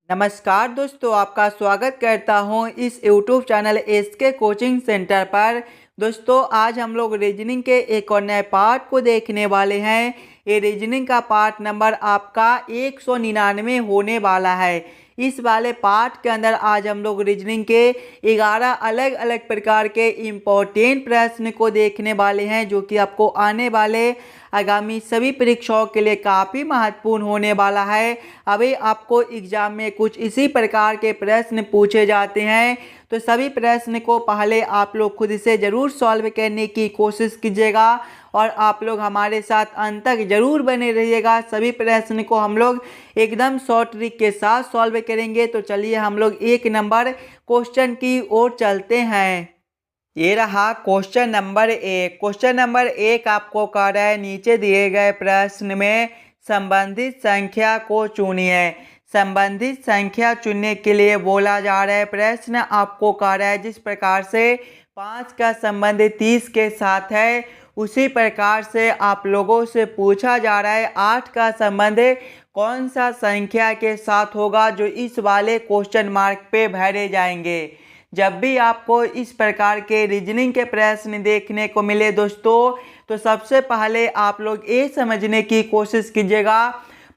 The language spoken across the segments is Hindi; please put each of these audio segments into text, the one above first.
नमस्कार दोस्तों, आपका स्वागत करता हूं इस YouTube channel SK coaching centre पर। दोस्तों, आज हम लोग रीजनिंग के एक और नए पार्ट को देखने वाले हैं। ये रीजनिंग का पार्ट नंबर आपका 199 होने वाला है। इस वाले पार्ट के अंदर आज हम लोग रीजनिंग के 11 अलग अलग प्रकार के इम्पोर्टेंट प्रश्न को देखने वाले हैं, जो कि आपको आने वाले आगामी सभी परीक्षाओं के लिए काफ़ी महत्वपूर्ण होने वाला है। अभी आपको एग्जाम में कुछ इसी प्रकार के प्रश्न पूछे जाते हैं, तो सभी प्रश्न को पहले आप लोग खुद से ज़रूर सॉल्व करने की कोशिश कीजिएगा और आप लोग हमारे साथ अंत तक ज़रूर बने रहिएगा। सभी प्रश्न को हम लोग एकदम शॉर्ट ट्रिक के साथ सॉल्व करेंगे। तो चलिए हम लोग 1 नंबर क्वेश्चन की ओर चलते हैं। ये रहा क्वेश्चन नंबर 1। क्वेश्चन नंबर 1 आपको कह रहा है, नीचे दिए गए प्रश्न में संबंधित संख्या को चुनिए। संबंधित संख्या चुनने के लिए बोला जा रहा है। प्रश्न आपको कह रहा है, जिस प्रकार से 5 का संबंध 30 के साथ है, उसी प्रकार से आप लोगों से पूछा जा रहा है 8 का संबंध कौन सा संख्या के साथ होगा, जो इस वाले क्वेश्चन मार्क पे भरे जाएंगे। जब भी आपको इस प्रकार के रीजनिंग के प्रश्न देखने को मिले दोस्तों, तो सबसे पहले आप लोग ये समझने की कोशिश कीजिएगा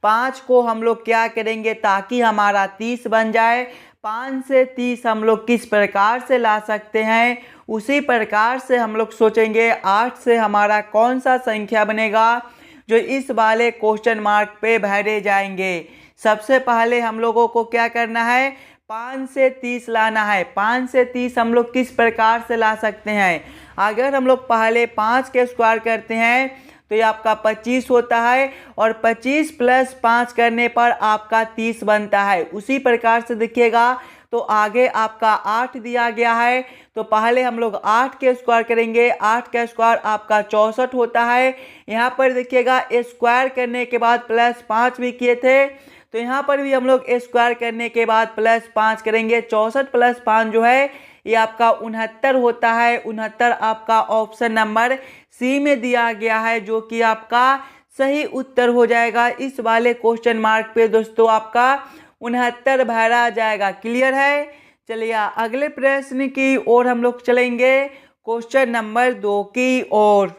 5 को हम लोग क्या करेंगे ताकि हमारा 30 बन जाए। 5 से 30 हम लोग किस प्रकार से ला सकते हैं, उसी प्रकार से हम लोग सोचेंगे 8 से हमारा कौन सा संख्या बनेगा जो इस वाले क्वेश्चन मार्क पे भरे जाएंगे। सबसे पहले हम लोगों को क्या करना है, 5 से 30 लाना है। 5 से 30 हम लोग किस प्रकार से ला सकते हैं, अगर हम लोग पहले 5 के स्क्वायर करते हैं तो ये आपका 25 होता है और 25 प्लस 5 करने पर आपका 30 बनता है। उसी प्रकार से देखिएगा तो आगे आपका 8 दिया गया है, तो पहले हम लोग 8 के स्क्वायर करेंगे। 8 का स्क्वायर आपका 64 होता है। यहाँ पर देखिएगा स्क्वायर करने के बाद प्लस 5 भी किए थे, तो यहाँ पर भी हम लोग स्क्वायर करने के बाद प्लस 5 करेंगे। 64 प्लस 5 जो है ये आपका 69 होता है। 69 आपका ऑप्शन नंबर सी में दिया गया है, जो कि आपका सही उत्तर हो जाएगा। इस वाले क्वेश्चन मार्क पे दोस्तों आपका 69 भरा जाएगा। क्लियर है। चलिए अगले प्रश्न की ओर हम लोग चलेंगे, क्वेश्चन नंबर 2 की ओर।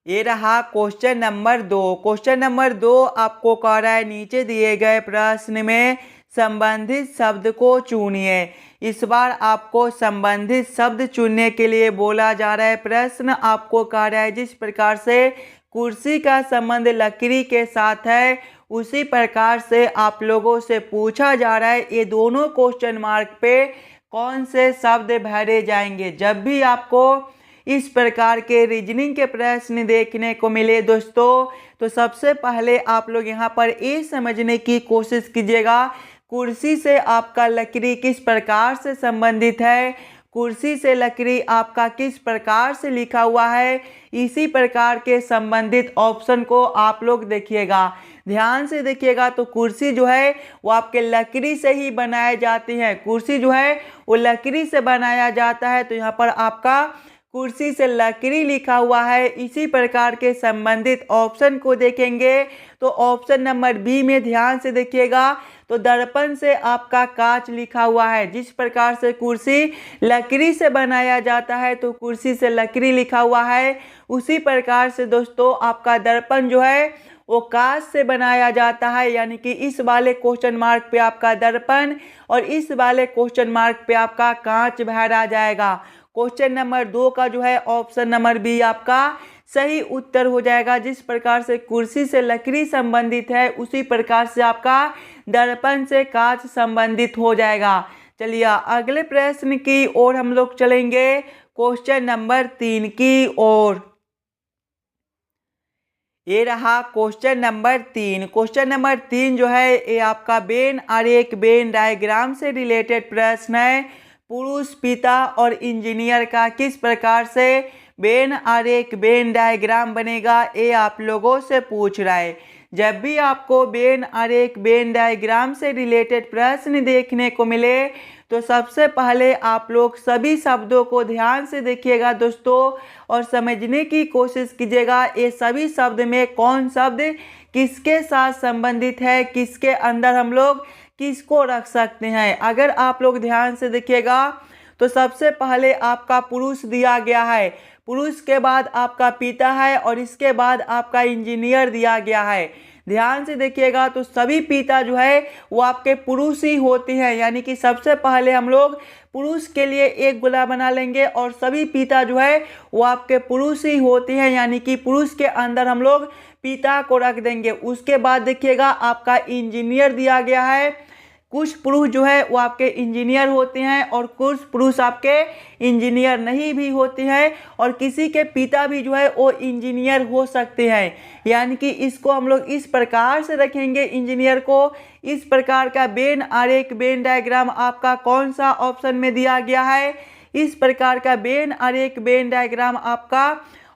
ये रहा क्वेश्चन नंबर 2। क्वेश्चन नंबर 2 आपको कह रहा है, नीचे दिए गए प्रश्न में संबंधित शब्द को चुनिए। इस बार आपको संबंधित शब्द चुनने के लिए बोला जा रहा है। प्रश्न आपको कह रहा है, जिस प्रकार से कुर्सी का संबंध लकड़ी के साथ है, उसी प्रकार से आप लोगों से पूछा जा रहा है ये दोनों क्वेश्चन मार्क पे कौन से शब्द भरे जाएंगे। जब भी आपको इस प्रकार के रीजनिंग के प्रश्न देखने को मिले दोस्तों, तो सबसे पहले आप लोग यहाँ पर ये समझने की कोशिश कीजिएगा कुर्सी से आपका लकड़ी किस प्रकार से संबंधित है, कुर्सी से लकड़ी आपका किस प्रकार से लिखा हुआ है। इसी प्रकार के संबंधित ऑप्शन को आप लोग देखिएगा, ध्यान से देखिएगा। तो कुर्सी जो है वो आपके लकड़ी से ही बनाए जाती है। कुर्सी जो है वो लकड़ी से बनाया जाता है, तो यहाँ पर आपका कुर्सी से लकड़ी लिखा हुआ है। इसी प्रकार के संबंधित ऑप्शन को देखेंगे तो ऑप्शन नंबर बी में ध्यान से देखिएगा, तो दर्पण से आपका कांच लिखा हुआ है। जिस प्रकार से कुर्सी लकड़ी से बनाया जाता है, तो कुर्सी से लकड़ी लिखा हुआ है, उसी प्रकार से दोस्तों आपका दर्पण जो है वो कांच से बनाया जाता है। यानी कि इस वाले क्वेश्चन मार्क पे आपका दर्पण और इस वाले क्वेश्चन मार्क पे आपका कांच भरा जाएगा। क्वेश्चन नंबर 2 का जो है ऑप्शन नंबर बी आपका सही उत्तर हो जाएगा। जिस प्रकार से कुर्सी से लकड़ी संबंधित है, उसी प्रकार से आपका दर्पण से कांच संबंधित हो जाएगा। चलिए अगले प्रश्न की ओर हम लोग चलेंगे, क्वेश्चन नंबर 3 की ओर। ये रहा क्वेश्चन नंबर 3। क्वेश्चन नंबर 3 जो है ये आपका वेन आरेख वेन डायग्राम से रिलेटेड प्रश्न है। पुरुष पिता और इंजीनियर का किस प्रकार से वेन आरेख वेन डायग्राम बनेगा, ये आप लोगों से पूछ रहा है। जब भी आपको वेन आरेख वेन डायग्राम से रिलेटेड प्रश्न देखने को मिले, तो सबसे पहले आप लोग सभी शब्दों को ध्यान से देखिएगा दोस्तों और समझने की कोशिश कीजिएगा ये सभी शब्द में कौन शब्द किसके साथ संबंधित है, किसके अंदर हम लोग किसको रख सकते हैं। अगर आप लोग ध्यान से देखिएगा तो सबसे पहले आपका पुरुष दिया गया है, पुरुष के बाद आपका पिता है और इसके बाद आपका इंजीनियर दिया गया है। ध्यान से देखिएगा तो सभी पिता जो है वो आपके पुरुष ही होते हैं, यानी कि सबसे पहले हम लोग पुरुष के लिए एक गोला बना लेंगे और सभी पिता जो है वो आपके पुरुष ही होते हैं, यानी कि पुरुष के अंदर हम लोग पिता को रख देंगे। उसके बाद देखिएगा आपका इंजीनियर दिया गया है, कुछ पुरुष जो है वो आपके इंजीनियर होते हैं और कुछ पुरुष आपके इंजीनियर नहीं भी होते हैं और किसी के पिता भी जो है वो इंजीनियर हो सकते हैं, यानी कि इसको हम लोग इस प्रकार से रखेंगे इंजीनियर को। इस प्रकार का वेन आरेख, वेन डायग्राम आपका कौन सा ऑप्शन में दिया गया है, इस प्रकार का वेन आरेख, वेन डायग्राम आपका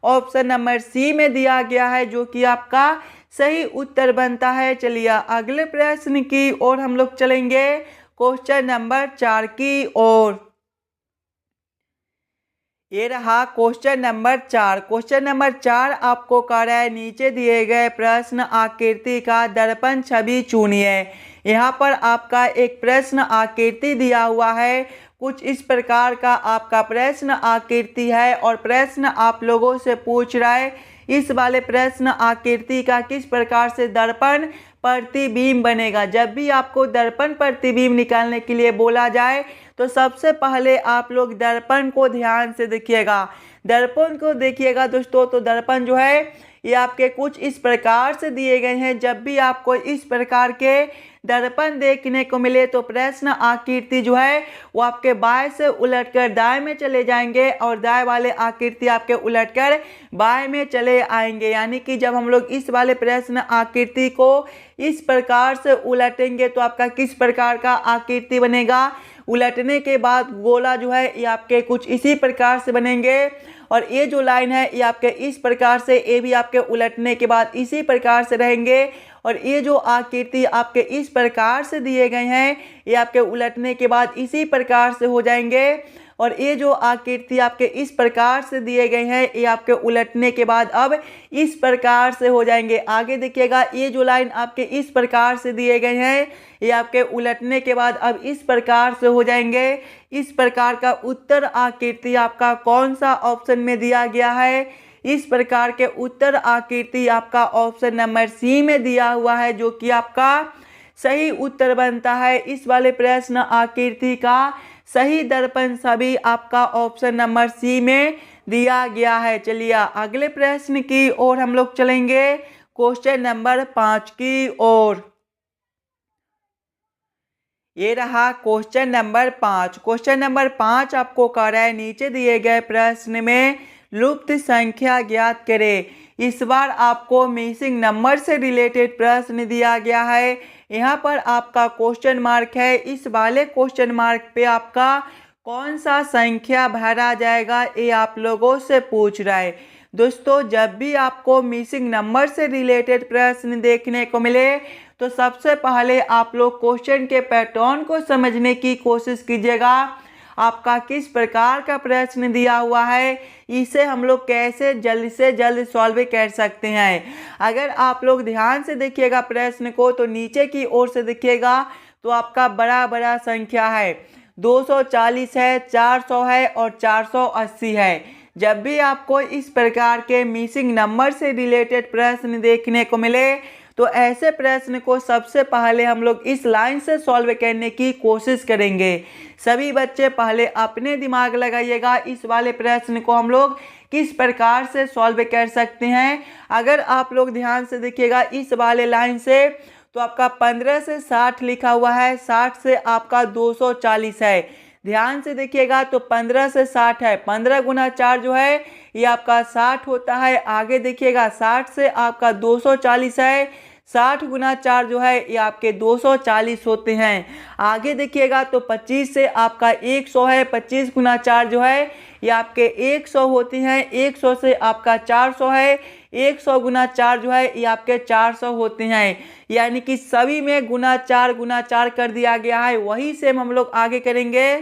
ऑप्शन नंबर सी में दिया गया है, जो कि आपका सही उत्तर बनता है। चलिए अगले प्रश्न की ओर हम लोग चलेंगे, क्वेश्चन नंबर 4 की ओर। ये रहा क्वेश्चन नंबर 4। क्वेश्चन नंबर 4 आपको कह रहा है नीचे दिए गए प्रश्न आकृति का दर्पण छवि चुनिए। यहाँ पर आपका एक प्रश्न आकृति दिया हुआ है, कुछ इस प्रकार का आपका प्रश्न आकृति है और प्रश्न आप लोगों से पूछ रहा है इस वाले प्रश्न आकृति का किस प्रकार से दर्पण प्रतिबिंब बनेगा। जब भी आपको दर्पण प्रतिबिंब निकालने के लिए बोला जाए तो सबसे पहले आप लोग दर्पण को ध्यान से देखिएगा। दर्पण को देखिएगा दोस्तों, तो दर्पण जो है ये आपके कुछ इस प्रकार से दिए गए हैं। जब भी आपको इस प्रकार के दर्पण देखने को मिले तो प्रश्न आकृति जो है वो आपके बाएं से उलटकर दाएं में चले जाएंगे और दाएं वाले आकृति आपके उलटकर बाएं में चले आएंगे, यानी कि जब हम लोग इस वाले प्रश्न आकृति को इस प्रकार से उलटेंगे तो आपका किस प्रकार का आकृति बनेगा। उलटने के बाद गोला जो है ये आपके कुछ इसी प्रकार से बनेंगे और ये जो लाइन है ये आपके इस प्रकार से, ये भी आपके उलटने के बाद इसी प्रकार से रहेंगे और ये जो आकृति आपके इस प्रकार से दिए गए हैं ये आपके उलटने के बाद इसी प्रकार से हो जाएंगे और ये जो आकृति आपके इस प्रकार से दिए गए हैं ये आपके उलटने के बाद अब इस प्रकार से हो जाएंगे। आगे देखिएगा ये जो लाइन आपके इस प्रकार से दिए गए हैं ये आपके उलटने के बाद अब इस प्रकार से हो जाएंगे। इस प्रकार का उत्तर आकृति आपका कौन सा ऑप्शन में दिया गया है, इस प्रकार के उत्तर आकृति आपका ऑप्शन नंबर सी में दिया हुआ है, जो कि आपका सही उत्तर बनता है। इस वाले प्रश्न आकृति का सही दर्पण छवि आपका ऑप्शन नंबर सी में दिया गया है। चलिए अगले प्रश्न की ओर हम लोग चलेंगे, क्वेश्चन नंबर 5 की ओर। ये रहा क्वेश्चन नंबर 5। क्वेश्चन नंबर 5 आपको कह रहा है नीचे दिए गए प्रश्न में लुप्त संख्या ज्ञात करें। इस बार आपको मिसिंग नंबर से रिलेटेड प्रश्न दिया गया है। यहाँ पर आपका क्वेश्चन मार्क है, इस वाले क्वेश्चन मार्क पे आपका कौन सा संख्या भरा जाएगा ये आप लोगों से पूछ रहा है। दोस्तों जब भी आपको मिसिंग नंबर से रिलेटेड प्रश्न देखने को मिले तो सबसे पहले आप लोग क्वेश्चन के पैटर्न को समझने की कोशिश कीजिएगा। आपका किस प्रकार का प्रश्न दिया हुआ है, इसे हम लोग कैसे जल्द से जल्द सॉल्व कर सकते हैं। अगर आप लोग ध्यान से देखिएगा प्रश्न को तो नीचे की ओर से देखिएगा तो आपका बड़ा बड़ा संख्या है, 240 है, 400 है और 480 है। जब भी आपको इस प्रकार के मिसिंग नंबर से रिलेटेड प्रश्न देखने को मिले तो ऐसे प्रश्न को सबसे पहले हम लोग इस लाइन से सॉल्व करने की कोशिश करेंगे। सभी बच्चे पहले अपने दिमाग लगाइएगा, इस वाले प्रश्न को हम लोग किस प्रकार से सॉल्व कर सकते हैं। अगर आप लोग ध्यान से देखिएगा इस वाले लाइन से तो आपका 15 से 60 लिखा हुआ है, 60 से आपका 240 है। ध्यान से देखिएगा तो 15 से 60 है, 15 गुना 4 जो है ये आपका 60 होता है। आगे देखिएगा 60 से आपका 240 है, 60 गुना 4 जो है ये आपके 240 होते हैं। आगे देखिएगा तो 25 से आपका 100 है, 25 गुना 4 जो है ये आपके 100 होती हैं। 100 से आपका 400 है, 100 गुना 4 जो है ये आपके 400 होते हैं। यानी कि सभी में गुना 4 कर दिया गया है। वही सेम हम लोग आगे करेंगे।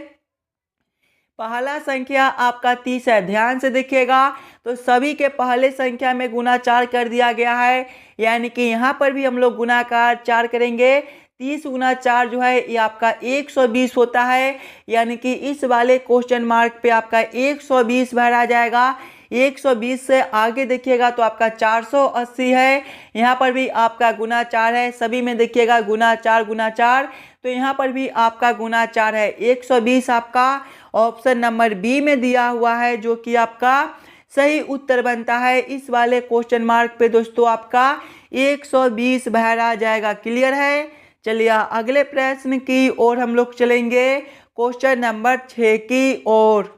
पहला संख्या आपका 30 है। ध्यान से देखिएगा तो सभी के पहले संख्या में गुना 4 कर दिया गया है, यानी कि यहाँ पर भी हम लोग गुणाकार 4 करेंगे। 30 गुना 4 जो है ये आपका 120 होता है, यानी कि इस वाले क्वेश्चन मार्क पे आपका 120 भरा जाएगा। 120 से आगे देखिएगा तो आपका 480 है। यहाँ पर भी आपका गुना 4 है, सभी में देखिएगा गुना 4, तो यहाँ पर भी आपका गुना 4 है। 120 आपका ऑप्शन नंबर बी में दिया हुआ है, जो कि आपका सही उत्तर बनता है। इस वाले क्वेश्चन मार्क पे दोस्तों आपका 120 भरा जाएगा। क्लियर है। चलिए अगले प्रश्न की ओर हम लोग चलेंगे, क्वेश्चन नंबर 6 की ओर।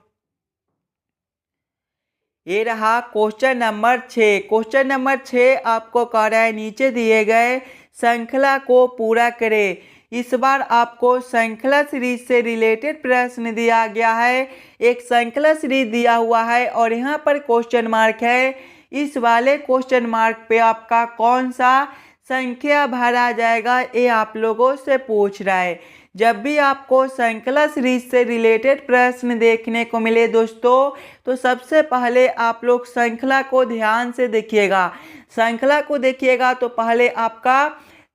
ये रहा क्वेश्चन नंबर 6। क्वेश्चन नंबर 6 आपको कह रहा है नीचे दिए गए श्रृंखला को पूरा करें। इस बार आपको श्रृंखला सीरीज से रिलेटेड प्रश्न दिया गया है। एक श्रृंखला सीरीज दिया हुआ है और यहाँ पर क्वेश्चन मार्क है। इस वाले क्वेश्चन मार्क पे आपका कौन सा संख्या भरा जाएगा, ये आप लोगों से पूछ रहा है। जब भी आपको श्रृंखला सीरीज से रिलेटेड प्रश्न देखने को मिले दोस्तों, तो सबसे पहले आप लोग श्रृंखला को ध्यान से देखिएगा। श्रृंखला को देखिएगा तो पहले आपका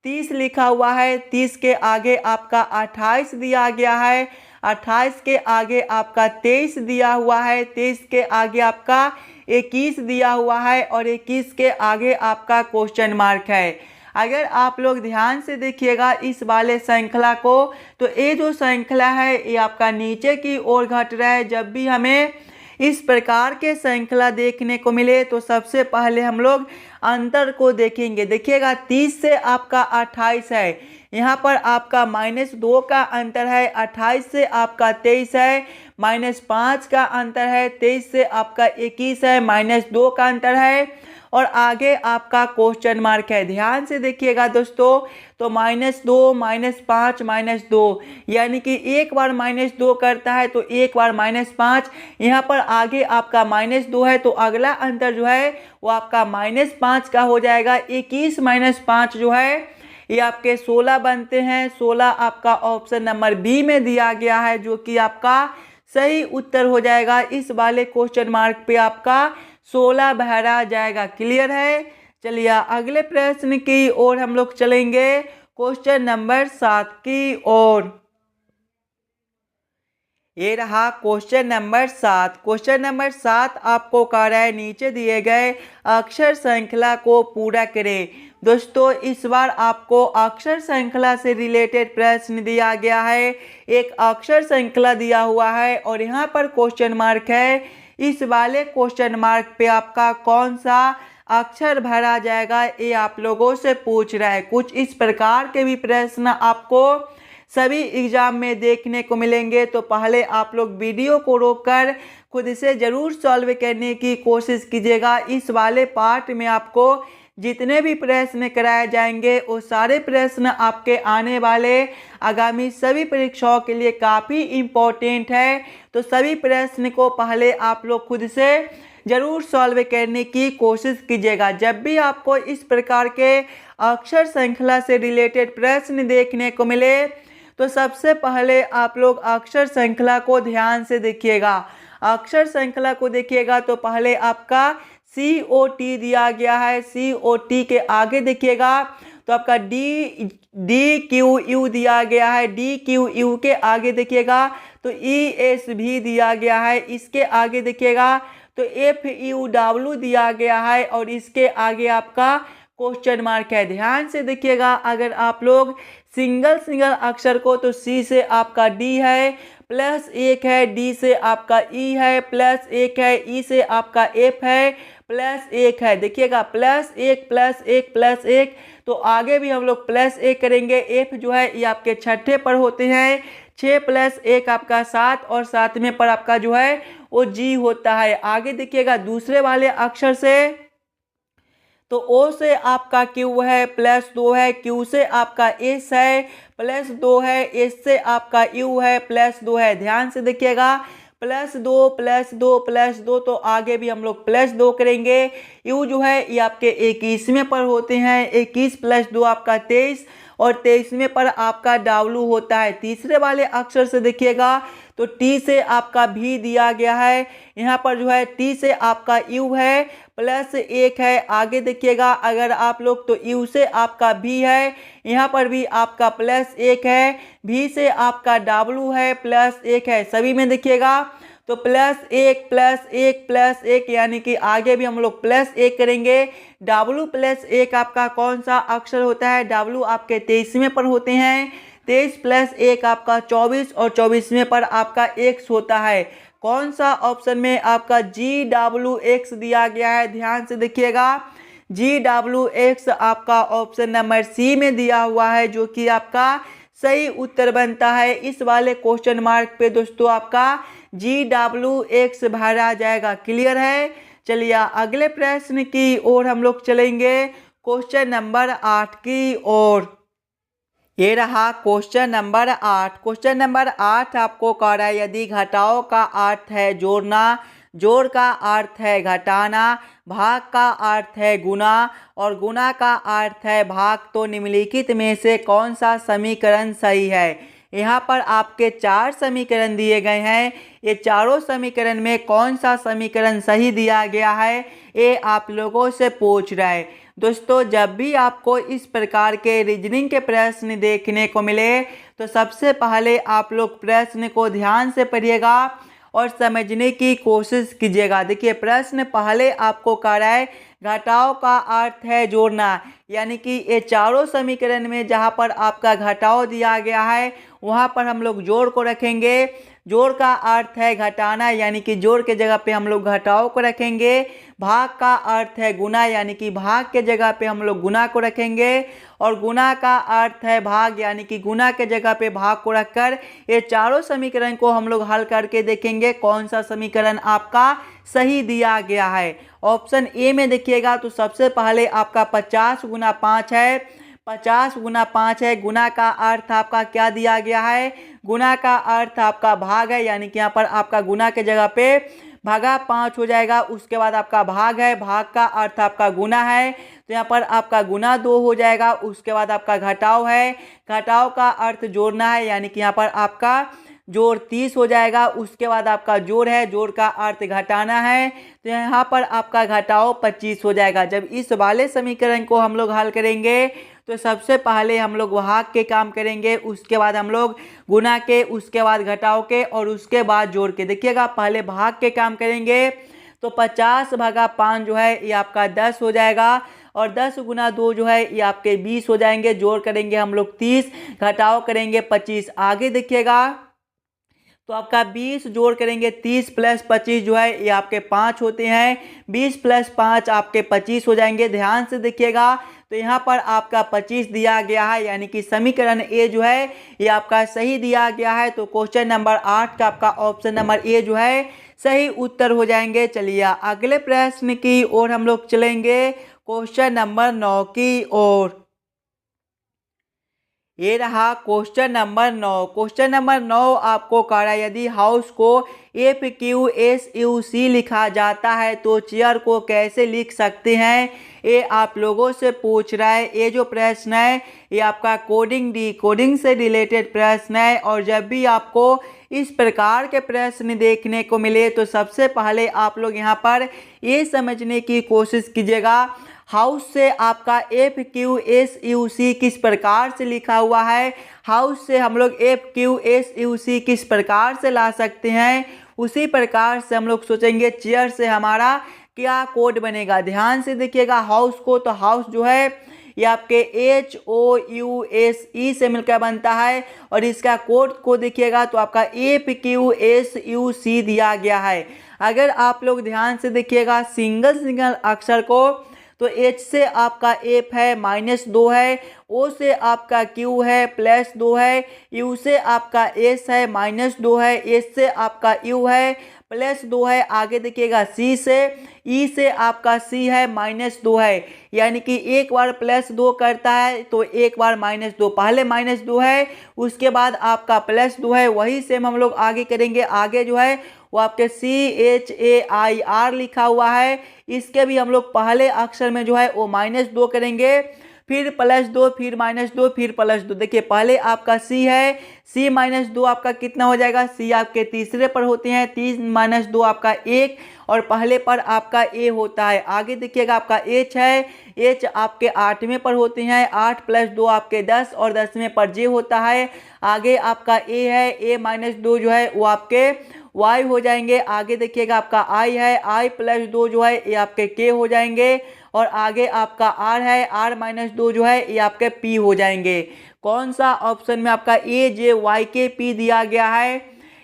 30 लिखा हुआ है, 30 के आगे आपका 28 दिया गया है, 28 के आगे आपका 23 दिया हुआ है, 23 के आगे आपका 21 दिया हुआ है और 21 के आगे आपका क्वेश्चन मार्क है। अगर आप लोग ध्यान से देखिएगा इस वाले श्रृंखला को, तो ये जो श्रृंखला है ये आपका नीचे की ओर घट रहा है। जब भी हमें इस प्रकार के श्रृंखला देखने को मिले तो सबसे पहले हम लोग अंतर को देखेंगे। देखिएगा 30 से आपका 28 है, यहाँ पर आपका -2 का अंतर है। 28 से आपका 23 है, -5 का अंतर है। 23 से आपका 21 है, -2 का अंतर है और आगे आपका क्वेश्चन मार्क है। ध्यान से देखिएगा दोस्तों, तो -2, -5, -2, यानी कि एक बार -2 करता है तो एक बार -5। यहाँ पर आगे आपका -2 है तो अगला अंतर जो है वो आपका -5 का हो जाएगा। 21 - 5 जो है ये आपके 16 बनते हैं। 16 आपका ऑप्शन नंबर बी में दिया गया है, जो कि आपका सही उत्तर हो जाएगा। इस वाले क्वेश्चन मार्क पे आपका 16 भरा जाएगा। क्लियर है। चलिए अगले प्रश्न की ओर हम लोग चलेंगे, क्वेश्चन नंबर 7 की ओर। ये रहा क्वेश्चन नंबर 7। क्वेश्चन नंबर 7 आपको कह रहा है नीचे दिए गए अक्षर श्रृंखला को पूरा करें। दोस्तों इस बार आपको अक्षर श्रृंखला से रिलेटेड प्रश्न दिया गया है। एक अक्षर श्रृंखला दिया हुआ है और यहाँ पर क्वेश्चन मार्क है। इस वाले क्वेश्चन मार्क पे आपका कौन सा अक्षर भरा जाएगा, ये आप लोगों से पूछ रहा है। कुछ इस प्रकार के भी प्रश्न आपको सभी एग्जाम में देखने को मिलेंगे, तो पहले आप लोग वीडियो को रोककर खुद से ज़रूर सॉल्व करने की कोशिश कीजिएगा। इस वाले पार्ट में आपको जितने भी प्रश्न कराए जाएंगे वो सारे प्रश्न आपके आने वाले आगामी सभी परीक्षाओं के लिए काफ़ी इम्पोर्टेंट है। तो सभी प्रश्न को पहले आप लोग खुद से ज़रूर सॉल्व करने की कोशिश कीजिएगा। जब भी आपको इस प्रकार के अक्षर श्रृंखला से रिलेटेड प्रश्न देखने को मिले, तो सबसे पहले आप लोग अक्षर श्रृंखला को ध्यान से देखिएगा। अक्षर श्रृंखला को देखिएगा तो पहले आपका COT दिया गया है। COT के आगे देखिएगा तो आपका DQU दिया गया है। DQU के आगे देखिएगा तो ES भी दिया गया है। इसके आगे देखिएगा तो FUW दिया गया है और इसके आगे आपका क्वेश्चन मार्क है। ध्यान से देखिएगा, अगर आप लोग सिंगल अक्षर को, तो C से आपका D है, +1 है, D से आपका E है, +1 है, E से आपका F है, +1 है। देखिएगा +1 +1 +1, तो आगे भी हम लोग +1 करेंगे। F जो है ये आपके छठे पर होते हैं। 6 + 1 आपका 7 और 7वें पर आपका जो है वो G होता है। आगे देखिएगा दूसरे वाले अक्षर से, तो O से आपका Q है, +2 है, Q से आपका S है, +2 है, S से आपका U है, +2 है। ध्यान से देखिएगा +2 +2 +2, तो आगे भी हम लोग +2 करेंगे। U जो है ये आपके 21वें पर होते हैं। 21 + 2 आपका 23 और 23वें पर आपका W होता है। तीसरे वाले अक्षर से देखिएगा तो टी से आपका भी दिया गया है। यहाँ पर जो है टी से आपका यू है प्लस 1 है। आगे देखिएगा अगर आप लोग तो यू से आपका भी है, यहाँ पर भी आपका प्लस 1 है। भी से आपका डब्लू है प्लस 1 है। सभी में देखिएगा तो +1 +1 +1 यानी कि आगे भी हम लोग +1 करेंगे। डब्लू प्लस 1 आपका कौन सा अक्षर होता है? डब्लू आपके 23वें पर होते हैं। 23 + 1 आपका 24 और 24वें पर आपका x होता है। कौन सा ऑप्शन में आपका GWX दिया गया है? ध्यान से देखिएगा GWX आपका ऑप्शन नंबर सी में दिया हुआ है, जो कि आपका सही उत्तर बनता है। इस वाले क्वेश्चन मार्क पे दोस्तों आपका GWX भरा जाएगा। क्लियर है? चलिए अगले प्रश्न की ओर हम लोग चलेंगे, क्वेश्चन नंबर 8 की ओर। ये रहा क्वेश्चन नंबर 8। क्वेश्चन नंबर 8 आपको कह रहा है यदि घटाओ का अर्थ है जोड़ना, जोड़ का अर्थ है घटाना, भाग का अर्थ है गुना और गुना का अर्थ है भाग, तो निम्नलिखित में से कौन सा समीकरण सही है? यहाँ पर आपके 4 समीकरण दिए गए हैं। ये चारों समीकरण में कौन सा समीकरण सही दिया गया है, ये आप लोगों से पूछ रहा है। दोस्तों जब भी आपको इस प्रकार के रीजनिंग के प्रश्न देखने को मिले तो सबसे पहले आप लोग प्रश्न को ध्यान से पढ़िएगा और समझने की कोशिश कीजिएगा। देखिए प्रश्न पहले आपको कह रहा है घटाओ का अर्थ है जोड़ना, यानी कि ये चारों समीकरण में जहाँ पर आपका घटाओ दिया गया है वहाँ पर हम लोग जोड़ को रखेंगे। जोड़ का अर्थ है घटाना, यानी कि जोड़ के जगह पे हम लोग घटाओ को रखेंगे। भाग का अर्थ है गुना, यानी कि भाग के जगह पे हम लोग गुना को रखेंगे। और गुना का अर्थ है भाग, यानी कि गुना के जगह पे भाग को रखकर ये चारों समीकरण को हम लोग हल करके देखेंगे कौन सा समीकरण आपका सही दिया गया है। ऑप्शन ए में देखिएगा तो सबसे पहले आपका 50 × 5 है। 50 × 5 है। गुना का अर्थ आपका क्या दिया गया है? गुना का अर्थ आपका भाग है, यानी कि यहाँ पर आपका गुना के जगह पे भागा 5 हो जाएगा। उसके बाद आपका भाग है, भाग का अर्थ आपका गुना है तो यहाँ पर आपका गुना 2 हो जाएगा। उसके बाद आपका घटाव है, घटाव का अर्थ जोड़ना है, यानी कि यहाँ पर आपका जोड़ 30 हो जाएगा। उसके बाद आपका जोड़ है, जोड़ का अर्थ घटाना है तो यहाँ पर आपका घटाओ 25 हो जाएगा। जब इस वाले समीकरण को हम लोग हल करेंगे तो सबसे पहले हम लोग भाग के काम करेंगे, उसके बाद हम लोग गुना के, उसके बाद घटाओ के और उसके बाद जोड़ के। देखिएगा पहले भाग के काम करेंगे तो 50/5 जो है ये आपका 10 हो जाएगा और 10 × 2 जो है ये आपके 20 हो जाएंगे। जोड़ करेंगे हम लोग 30, घटाओ करेंगे 25। आगे देखिएगा तो आपका 20 जोड़ करेंगे 30 + 25 जो है ये आपके 5 होते हैं। 20 + 5 आपके 25 हो जाएंगे। ध्यान से देखिएगा तो यहाँ पर आपका 25 दिया गया है, यानी कि समीकरण ए जो है ये आपका सही दिया गया है। तो क्वेश्चन नंबर 8 का आपका ऑप्शन नंबर ए जो है सही उत्तर हो जाएंगे। चलिए अगले प्रश्न की ओर हम लोग चलेंगे, क्वेश्चन नंबर 9 की ओर। ये रहा क्वेश्चन नंबर 9। क्वेश्चन नंबर 9 आपको कह रहा है यदि हाउस को FQSUC लिखा जाता है तो चेयर को कैसे लिख सकते हैं, ये आप लोगों से पूछ रहा है। ये जो प्रश्न है ये आपका कोडिंग डिकोडिंग से रिलेटेड प्रश्न है। और जब भी आपको इस प्रकार के प्रश्न देखने को मिले तो सबसे पहले आप लोग यहाँ पर ये समझने की कोशिश कीजिएगा हाउस से आपका FQSUC किस प्रकार से लिखा हुआ है। हाउस से हम लोग FQSUC किस प्रकार से ला सकते हैं, उसी प्रकार से हम लोग सोचेंगे चेयर से हमारा क्या कोड बनेगा। ध्यान से देखिएगा हाउस को, तो हाउस जो है ये आपके HOUSE से मिलकर बनता है और इसका कोड को देखिएगा तो आपका FQSUC दिया गया है। अगर आप लोग ध्यान से देखिएगा सिंगल अक्षर को तो H से आपका F है -2 है, O से आपका Q है +2 है, U से आपका S है -2 है, S से आपका U है +2 है। आगे देखिएगा C से E से आपका C है -2 है, यानी कि एक बार +2 करता है तो एक बार -2, पहले -2 है उसके बाद आपका +2 है। वही सेम हम लोग आगे करेंगे। आगे जो है वो आपके CHAIR लिखा हुआ है, इसके भी हम लोग पहले अक्षर में जो है वो -2 करेंगे फिर +2, फिर -2, फिर +2। देखिए पहले आपका C है, C -2 आपका कितना हो जाएगा, C आपके तीसरे पर होते हैं, 3 - 2 आपका 1 और पहले पर आपका A होता है। आगे देखिएगा आपका H है, H आपके 8वें पर होते हैं, 8 + 2 आपके 10 और 10वें पर J होता है। आगे आपका A है, A -2 जो है वो आपके Y हो जाएंगे। आगे देखिएगा आपका I है, I + 2 जो है ये आपके K हो जाएंगे और आगे आपका R है, R - 2 जो है ये आपके P हो जाएंगे। कौन सा ऑप्शन में आपका AJYK P दिया गया है,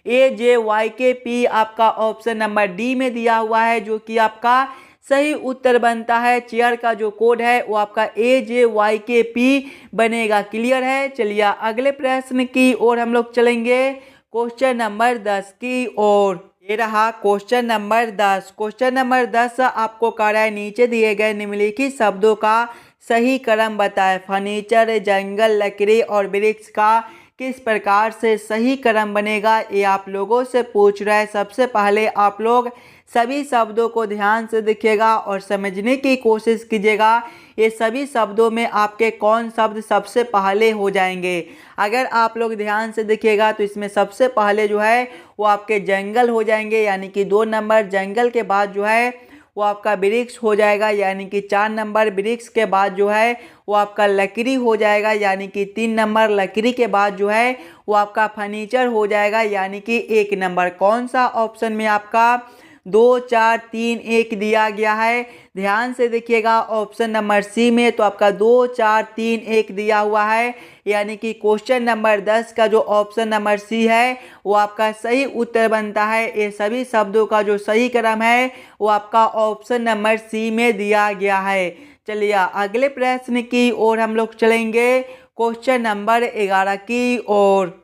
AJYK P आपका ऑप्शन नंबर डी में दिया हुआ है, जो कि आपका सही उत्तर बनता है। चेयर का जो कोड है वो आपका AJYK P बनेगा। क्लियर है। चलिए अगले प्रश्न की ओर हम लोग चलेंगे, क्वेश्चन नंबर 10 की ओर। ये रहा क्वेश्चन नंबर 10। क्वेश्चन नंबर 10 आपको कह रहा है नीचे दिए गए निम्नलिखित शब्दों का सही क्रम बताएं। फर्नीचर, जंगल, लकड़ी और वृक्ष का किस प्रकार से सही क्रम बनेगा, ये आप लोगों से पूछ रहा है। सबसे पहले आप लोग सभी शब्दों को ध्यान से देखिएगा और समझने की कोशिश कीजिएगा ये सभी शब्दों में आपके कौन शब्द सबसे पहले हो जाएंगे। अगर आप लोग ध्यान से देखिएगा तो इसमें सबसे पहले जो है वो आपके जंगल हो जाएंगे, यानी कि 2 नंबर। जंगल के बाद जो है वो आपका वृक्ष हो जाएगा, यानी कि 4 नंबर। वृक्ष के बाद जो है वो आपका लकड़ी हो जाएगा, यानी कि 3 नंबर। लकड़ी के बाद जो है वो आपका फर्नीचर हो जाएगा, यानी कि 1 नंबर। कौन सा ऑप्शन में आपका 2, 4, 3, 1 दिया गया है, ध्यान से देखिएगा। ऑप्शन नंबर सी में तो आपका 2, 4, 3, 1 दिया हुआ है, यानी कि क्वेश्चन नंबर 10 का जो ऑप्शन नंबर सी है वो आपका सही उत्तर बनता है। ये सभी शब्दों का जो सही क्रम है वो आपका ऑप्शन नंबर सी में दिया गया है। चलिए अगले प्रश्न की ओर हम लोग चलेंगे, क्वेश्चन नंबर 11 की ओर।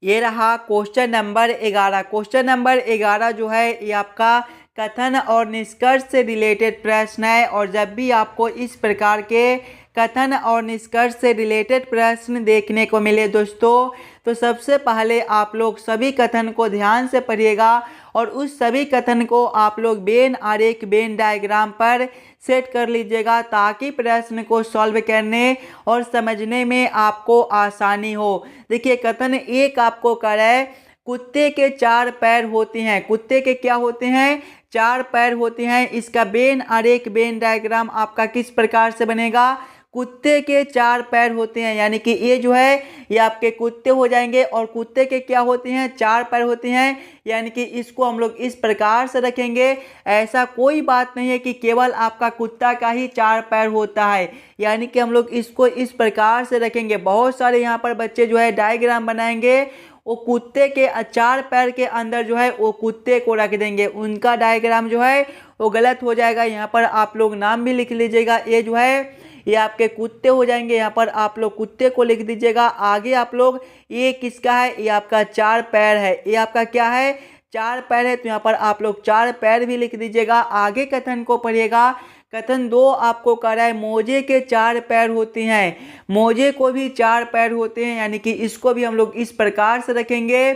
ये रहा क्वेश्चन नंबर 11। क्वेश्चन नंबर 11 जो है ये आपका कथन और निष्कर्ष से रिलेटेड प्रश्न है, और जब भी आपको इस प्रकार के कथन और निष्कर्ष से रिलेटेड प्रश्न देखने को मिले दोस्तों, तो सबसे पहले आप लोग सभी कथन को ध्यान से पढ़िएगा और उस सभी कथन को आप लोग वेन आरेख, वेन डायग्राम पर सेट कर लीजिएगा, ताकि प्रश्न को सॉल्व करने और समझने में आपको आसानी हो। देखिए कथन एक आपको कर है, कुत्ते के 4 पैर होते हैं। कुत्ते के क्या होते हैं, 4 पैर होते हैं। इसका वेन आरेख, वेन डायग्राम आपका किस प्रकार से बनेगा, कुत्ते के 4 पैर होते हैं, यानी कि ये जो है ये आपके कुत्ते हो जाएंगे। और कुत्ते के क्या होते हैं, 4 पैर होते हैं, यानी कि इसको हम लोग इस प्रकार से रखेंगे। ऐसा कोई बात नहीं है कि केवल आपका कुत्ता का ही 4 पैर होता है, यानी कि हम लोग इसको इस प्रकार से रखेंगे। बहुत सारे यहाँ पर बच्चे जो है डायग्राम बनाएंगे, वो कुत्ते के 4 पैर के अंदर जो है वो कुत्ते को रख देंगे, उनका डायग्राम जो है वो गलत हो जाएगा। यहाँ पर आप लोग नाम भी लिख लीजिएगा, ये जो है ये आपके कुत्ते हो जाएंगे, यहाँ पर आप लोग कुत्ते को लिख दीजिएगा। आगे आप लोग ये किसका है, ये आपका 4 पैर है, ये आपका क्या है, 4 पैर है, तो यहाँ पर आप लोग 4 पैर भी लिख दीजिएगा। आगे कथन को पढ़िएगा। कथन 2 आपको कह रहा है मोजे के 4 पैर होते हैं। मोजे को भी 4 पैर होते हैं, यानी कि इसको भी हम लोग इस प्रकार से रखेंगे।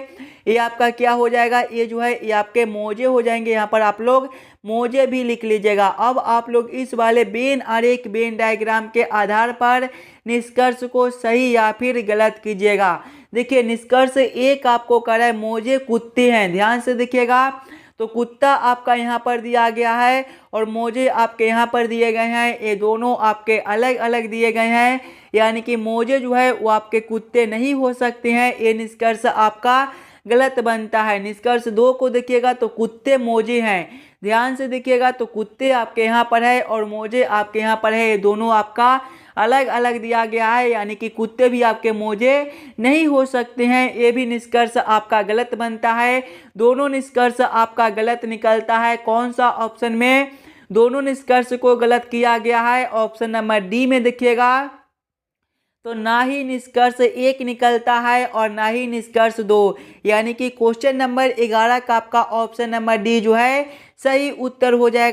ये आपका क्या हो जाएगा, ये जो है ये आपके मोजे हो जाएंगे, यहाँ पर आप लोग मोजे भी लिख लीजिएगा। अब आप लोग इस वाले वेन आरेख, वेन डायग्राम के आधार पर निष्कर्ष को सही या फिर गलत कीजिएगा। देखिए निष्कर्ष 1 आपको कह रहा है मोजे कुत्ते हैं, ध्यान से देखिएगा। तो कुत्ता आपका यहाँ पर दिया गया है और मोजे आपके यहाँ पर दिए गए हैं, ये दोनों आपके अलग अलग दिए गए हैं, यानी कि मोजे जो है वो आपके कुत्ते नहीं हो सकते हैं। ये निष्कर्ष आपका गलत बनता है। निष्कर्ष 2 को देखिएगा तो कुत्ते मोजे हैं, ध्यान से देखिएगा। तो कुत्ते आपके यहाँ पर है और मोजे आपके यहाँ पर है, ये दोनों आपका अलग अलग दिया गया है, यानी कि कुत्ते भी आपके मोजे नहीं हो सकते हैं। ये भी निष्कर्ष आपका गलत बनता है। दोनों निष्कर्ष आपका गलत निकलता है। कौन सा ऑप्शन में दोनों निष्कर्ष को गलत किया गया है, ऑप्शन नंबर डी में देखिएगा। तो ना ही निष्कर्ष 1 निकलता है और ना ही निष्कर्ष 2, यानी कि क्वेश्चन नंबर 11 का आपका ऑप्शन नंबर डी जो है सही उत्तर हो जाएगा।